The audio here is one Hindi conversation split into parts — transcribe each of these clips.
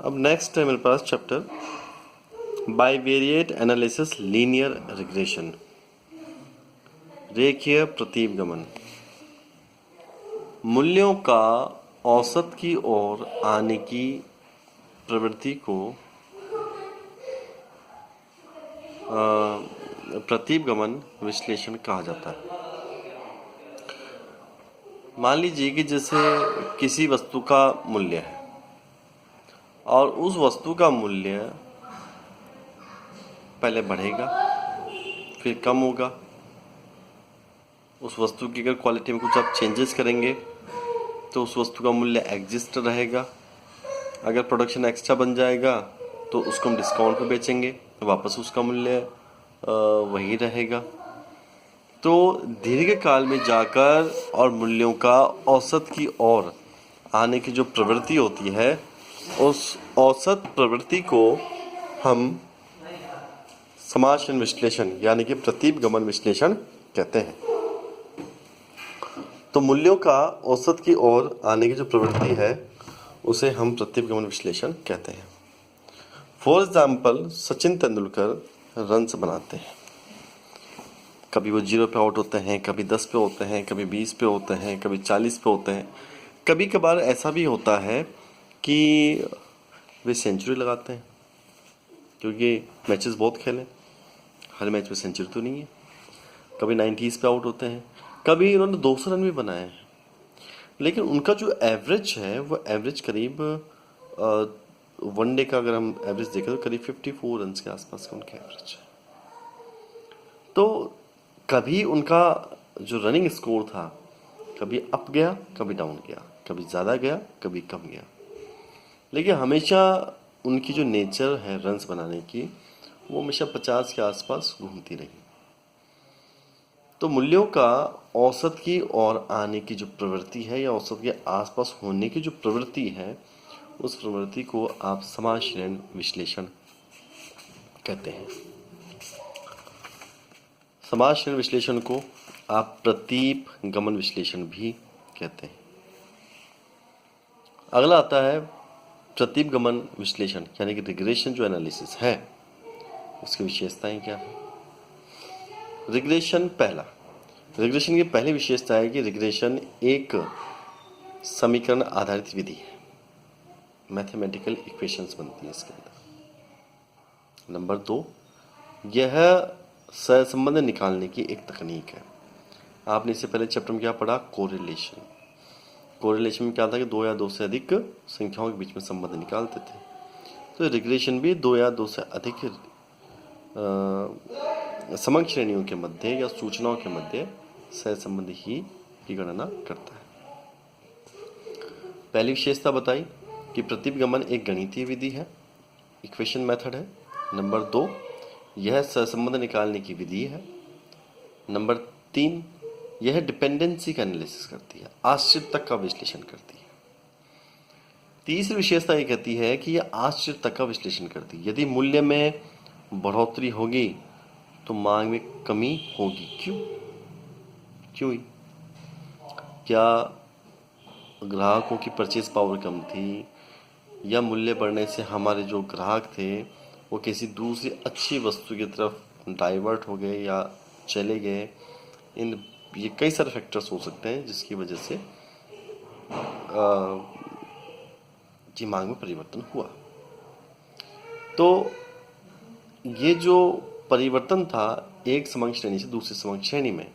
अब नेक्स्ट है मेरे पास chapter bivariate analysis linear regression, रेखीय प्रतिगमन। मूल्यों का औसत की ओर आने की प्रवृत्ति को प्रतिगमन विश्लेषण कहा जाता है। मान लीजिए कि जैसे किसी वस्तु का मूल्य है और उस वस्तु का मूल्य पहले बढ़ेगा फिर कम होगा। उस वस्तु की अगर क्वालिटी में कुछ आप चेंजेस करेंगे तो उस वस्तु का मूल्य एग्जिस्ट रहेगा। अगर प्रोडक्शन एक्स्ट्रा बन जाएगा तो उसको हम डिस्काउंट पे बेचेंगे तो वापस उसका मूल्य वही रहेगा। तो दीर्घ काल में जाकर और मूल्यों का औसत की ओर आने की जो प्रवृत्ति होती है, उस औसत प्रवृत्ति को हम समाशयन विश्लेषण यानी कि प्रतिगमन विश्लेषण कहते हैं। तो मूल्यों का औसत की ओर आने की जो प्रवृत्ति है उसे हम प्रतिगमन विश्लेषण कहते हैं। For example, Sachin Tendulkar runs बनाते हैं। कभी वो 0 पे आउट होते हैं, कभी 10 पे होते हैं, कभी 20 पे होते हैं, कभी 40 पे होते हैं। कभी कभार ऐसा भी होता है कि वे सेंचुरी लगाते हैं, क्योंकि मैचेस बहुत खेले, हर मैच में सेंचुरी तो नहीं है। कभी 90s पे आउट होते हैं, कभी उन्होंने 200 रन भी बनाए हैं। लेकिन उनका जो एवरेज है वो एवरेज करीब वनडे का अगर हम एवरेज देखें तो करीब 54 रन के आसपास का उनका एवरेज है। तो कभी उनका जो रनिंग स्कोर था कभी अप गया कभी डाउन गया, कभी ज़्यादा गया कभी कम गया, लेकिन हमेशा उनकी जो नेचर है रन्स बनाने की वो हमेशा 50 के आसपास घूमती रही। तो मूल्यों का औसत की ओर आने की जो प्रवृत्ति है या औसत के आसपास होने की जो प्रवृत्ति है, उस प्रवृत्ति को आप समाशयन विश्लेषण कहते हैं। समाशयन विश्लेषण को आप प्रतिगमन विश्लेषण भी कहते हैं। अगला आता है प्रतिगमन विश्लेषण यानी कि रिग्रेशन जो एनालिसिस है उसकी विशेषताएं क्या है। रिग्रेशन रिग्रेशन की पहली विशेषता है कि रिग्रेशन एक समीकरण आधारित विधि है, मैथमेटिकल इक्वेशंस बनती है इसके अंदर। नंबर 2, यह सहसंबंध निकालने की एक तकनीक है। आपने इससे पहले चैप्टर में क्या पढ़ा, कोरिलेशन। कोरिलेशन में क्या था कि 2 या 2 से अधिक संख्याओं के बीच में संबंध निकालते थे। तो रिग्रेशन भी 2 या 2 से अधिक समग्र श्रेणियों के मध्य या सूचनाओं के मध्य सहसंबंध ही की गणना करता है। पहली विशेषता बताई कि प्रतिगमन एक गणितीय विधि है, इक्वेशन मेथड है। नंबर 2, यह सहसंबंध निकालने की विधि है। नंबर 3, यह डिपेंडेंसी का एनालिसिस करती है, आश्रितता का विश्लेषण करती है। तीसरी विशेषता ये कहती है कि यह आश्रितता का विश्लेषण करती है। यदि मूल्य में बढ़ोतरी होगी तो मांग में कमी होगी। क्यों? क्या ग्राहकों की परचेज पावर कम थी या मूल्य बढ़ने से हमारे जो ग्राहक थे वो किसी दूसरी अच्छी वस्तु की तरफ डाइवर्ट हो गए या चले गए। ये कई सारे फैक्टर्स हो सकते हैं जिसकी वजह से जी मांग में परिवर्तन हुआ। तो ये जो परिवर्तन था एक समग्र श्रेणी से दूसरी समग्र श्रेणी में,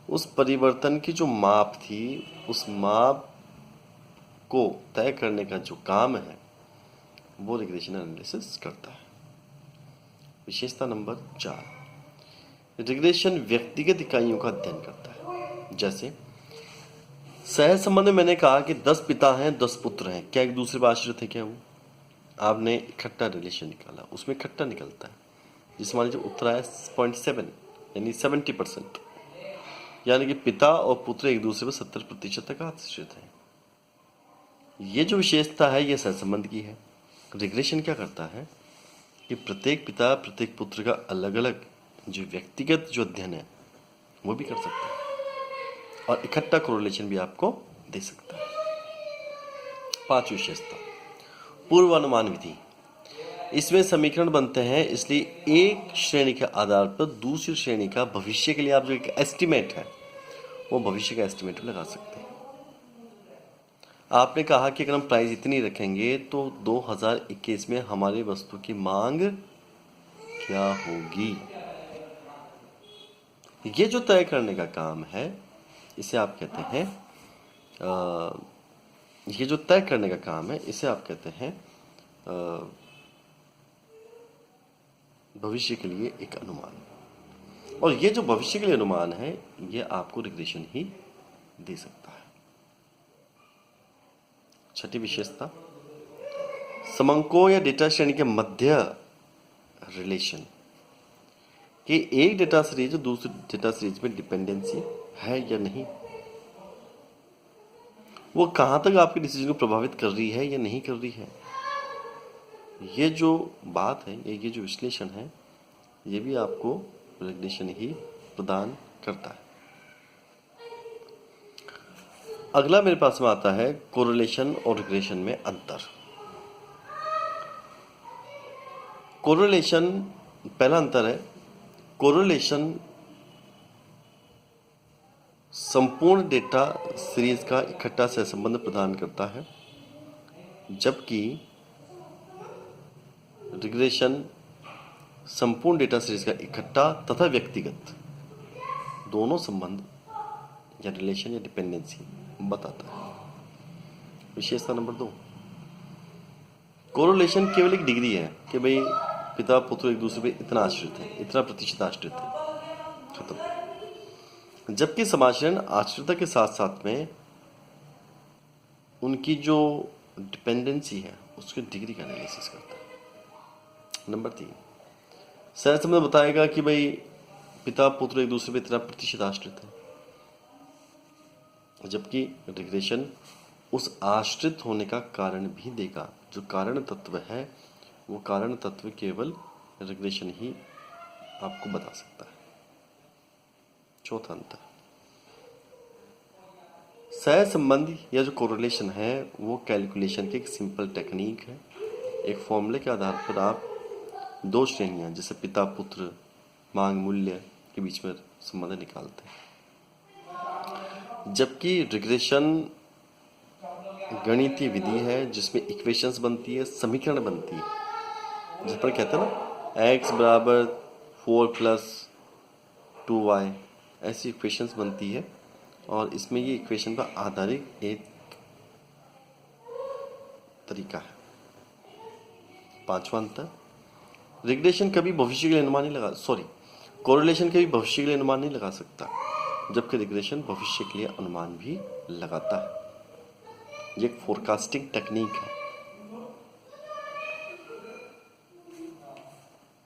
उस परिवर्तन की जो माप थी उस माप को तय करने का जो काम है वो रिग्रेशन एनालिसिस करता है। विशेषता नंबर 4, रिग्रेशन व्यक्तिगत इकाइयों का अध्ययन करता है। जैसे सहसंबंध में मैंने कहा कि 10 पिता हैं 10 पुत्र हैं, क्या एक दूसरे पर आश्रित है? क्या वो आपने इकट्ठा रिलेशन निकाला, उसमें इकट्ठा निकलता है, जिसमें मान लीजिए उत्तर आया 0.7 यानी 70%, यानी कि पिता और पुत्र एक दूसरे पर 70% तक आश्रित हैं। ये जो विशेषता है ये सहसंबंध की है। रिग्रेशन क्या करता है कि प्रत्येक पिता प्रत्येक पुत्र का अलग अलग जो व्यक्तिगत जो अध्ययन है वो भी कर सकता है और इकट्ठा कोरिलेशन भी आपको दे सकता है। 5 विशेषता, पूर्वानुमान विधि। इसमें समीकरण बनते हैं, इसलिए एक श्रेणी के आधार पर दूसरी श्रेणी का भविष्य के लिए आप जो एक एस्टिमेट है वो भविष्य का एस्टिमेट लगा सकते हैं। आपने कहा कि अगर हम प्राइस इतनी रखेंगे तो 2021 में हमारी वस्तु की मांग क्या होगी, ये जो तय करने का काम है इसे आप कहते हैं ये जो तय करने का काम है इसे आप कहते हैं भविष्य के लिए एक अनुमान। और ये जो भविष्य के लिए अनुमान है ये आपको रिग्रेशन ही दे सकता है। छठी विशेषता, समंको या डेटा श्रेणी के मध्य रिलेशन कि एक डेटा सीरीज दूसरी डेटा सीरीज में डिपेंडेंसी है या नहीं, वो कहां तक आपके डिसीजन को प्रभावित कर रही है या नहीं कर रही है। ये जो बात है, ये जो विश्लेषण है, ये भी आपको रिग्रेशन ही प्रदान करता है। अगला मेरे पास में आता है कोरिलेशन और रिग्रेशन में अंतर। कोरिलेशन, पहला अंतर है कोरिलेशन संपूर्ण डेटा सीरीज का इकट्ठा सहसंबंध प्रदान करता है, जबकि रिग्रेशन संपूर्ण डेटा सीरीज का इकट्ठा तथा व्यक्तिगत दोनों संबंध या रिलेशन या डिपेंडेंसी बताता है। विशेषता नंबर 2, कोरिलेशन केवल एक डिग्री है कि भाई पिता पुत्र एक दूसरे पे इतना आश्रित है, इतना प्रतिशत आश्रित है, खत्म। जबकि समाचरण आश्रितता के साथ साथ में उनकी जो डिपेंडेंसी है उसकी डिग्री का एनालिसिस करता है। नंबर 3, सहसंबंध बताएगा कि भाई पिता पुत्र एक दूसरे पे इतना प्रतिशत आश्रित है, जबकि रिग्रेशन उस आश्रित होने का कारण भी देगा। जो कारण तत्व है वो कारण तत्व केवल रिग्रेशन ही आपको बता सकता है। चौथा अंतर, सहसंबंध या जो कोरिलेशन है वो कैलकुलेशन की एक सिंपल टेक्निक है। एक फॉर्मूले के आधार पर आप दो श्रेणियां जैसे पिता पुत्र मांग मूल्य के बीच में संबंध निकालते हैं, जबकि रिग्रेशन गणितीय विधि है जिसमें इक्वेशंस बनती है, समीकरण बनती है, जिस पर कहते हैं ना x बराबर 4 + 2y, ऐसी इक्वेशंस बनती है और इसमें ये इक्वेशन पर आधारित एक तरीका है। पांचवा अंतर, रिग्रेशन कभी भविष्य के लिए अनुमान नहीं लगा कोरिलेशन कभी भविष्य के लिए अनुमान नहीं लगा सकता, जबकि रिग्रेशन भविष्य के लिए अनुमान भी लगाता है। ये एक फोरकास्टिंग टेक्निक है।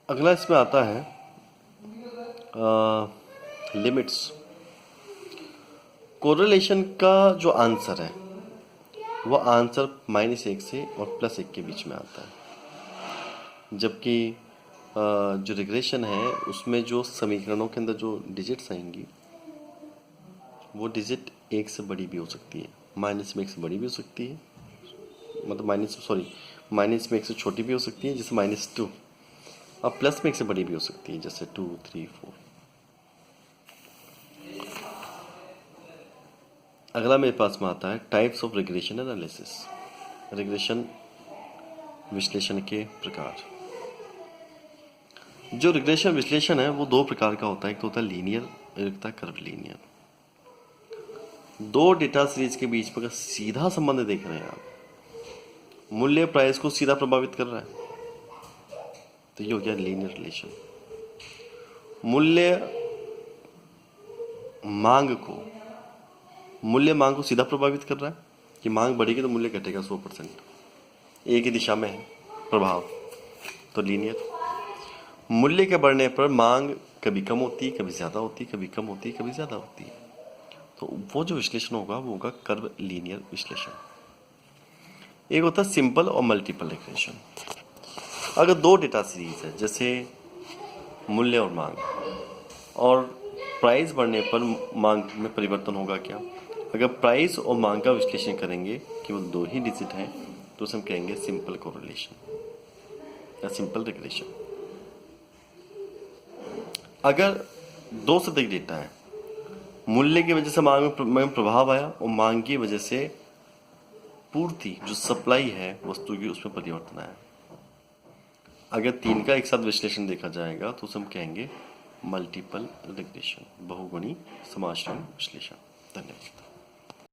अगला इसमें आता है लिमिट्स। कोरिलेशन का जो आंसर है वो आंसर -1 से और +1 के बीच में आता है, जबकि जो रिग्रेशन है उसमें जो समीकरणों के अंदर जो डिजिट्स आएंगी वो डिजिट 1 से बड़ी भी हो सकती है, -1 से बड़ी भी हो सकती है, मतलब -1 से छोटी भी हो सकती है जैसे -2, और +1 से बड़ी भी हो सकती है जैसे 2, 3, 4। अगला मेरे पास में आता है types of regression analysis. Regression विश्लेषण के प्रकार। जो रिग्रेशन विश्लेषण है वो 2 प्रकार का होता है, एक तो होता है लीनियर, एक होता है कर्व लीनियर। 2 डेटा सीरीज के बीच में अगर सीधा संबंध देख रहे हैं आप, मूल्य प्राइस को सीधा प्रभावित कर रहा है तो ये हो गया लीनियर रिलेशन। मूल्य मांग को सीधा प्रभावित कर रहा है कि मांग बढ़ेगी तो मूल्य घटेगा 100%, एक ही दिशा में है प्रभाव, तो लीनियर। मूल्य के बढ़ने पर मांग कभी कम होती, कभी ज्यादा होती, कभी कम होती, कभी ज्यादा होती है, तो वो जो विश्लेषण होगा वो होगा कर्व लीनियर विश्लेषण। एक होता है सिंपल और मल्टीपल रिग्रेशन। अगर 2 डेटा सीरीज है जैसे मूल्य और मांग, और प्राइस बढ़ने पर मांग में परिवर्तन होगा क्या, अगर प्राइस और मांग का विश्लेषण करेंगे कि वो 2 ही डिजिट हैं तो उसे हम कहेंगे सिंपल कोरिलेशन या सिंपल रिग्रेशन। अगर दो से अधिक डेटा है, मूल्य की वजह से मांग में प्रभाव आया और मांग की वजह से पूर्ति जो सप्लाई है वस्तु की उसमें परिवर्तन आया। अगर तीन का एक साथ विश्लेषण देखा जाएगा तो उसे हम कहेंगे मल्टीपल रिग्रेशन, बहुगुणी समाश्रयण विश्लेषण। धन्यवाद।